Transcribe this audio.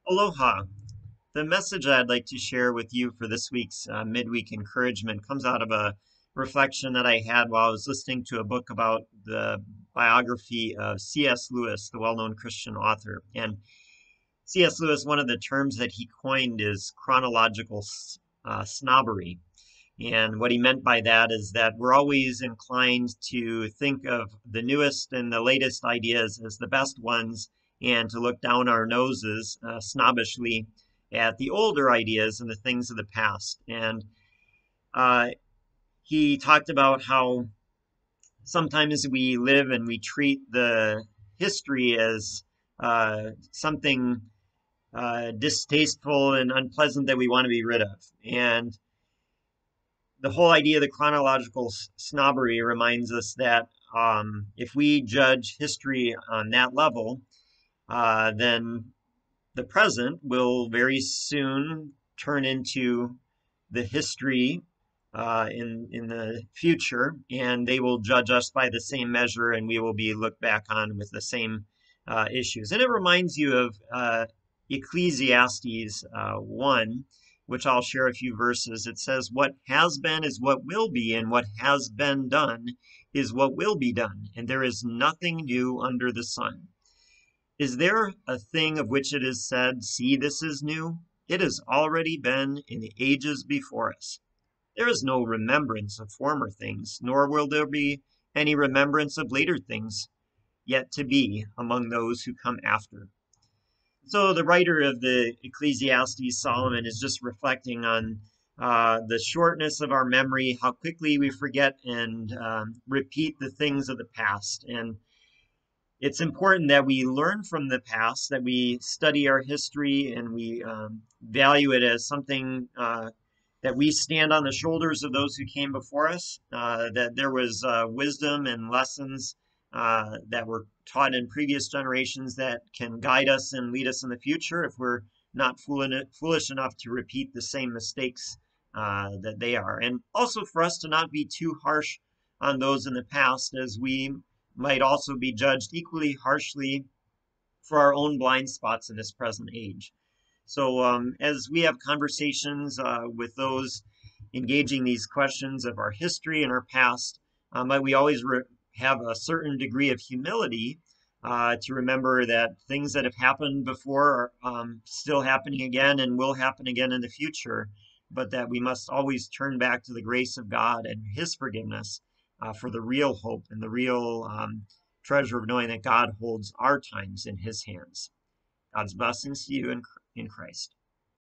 Aloha. The message I'd like to share with you for this week's midweek encouragement comes out of a reflection that I had while I was listening to a book about the biography of C.S. Lewis, the well-known Christian author. And C.S. Lewis, one of the terms that he coined is chronological snobbery. And what he meant by that is that we're always inclined to think of the newest and the latest ideas as the best ones and to look down our noses snobbishly at the older ideas and the things of the past. And uh, he talked about how sometimes we live and we treat the history as something distasteful and unpleasant that we want to be rid of. And the whole idea of the chronological snobbery reminds us that if we judge history on that level, then the present will very soon turn into the history in the future, and they will judge us by the same measure, and we will be looked back on with the same issues. And it reminds you of Ecclesiastes 1, which I'll share a few verses. It says, "What has been is what will be, and what has been done is what will be done, and there is nothing new under the sun. Is there a thing of which it is said, 'See, this is new'? It has already been in the ages before us. There is no remembrance of former things, nor will there be any remembrance of later things yet to be among those who come after." So the writer of the Ecclesiastes, Solomon, is just reflecting on the shortness of our memory, how quickly we forget and repeat the things of the past. And it's important that we learn from the past, that we study our history and we value it as something that we stand on the shoulders of those who came before us, that there was wisdom and lessons that were taught in previous generations that can guide us and lead us in the future if we're not foolish enough to repeat the same mistakes that they are. And also for us to not be too harsh on those in the past, as we might also be judged equally harshly for our own blind spots in this present age. So as we have conversations with those engaging these questions of our history and our past, might we always have a certain degree of humility to remember that things that have happened before are still happening again and will happen again in the future, but that we must always turn back to the grace of God and His forgiveness for the real hope and the real treasure of knowing that God holds our times in His hands. God's blessings to you in Christ.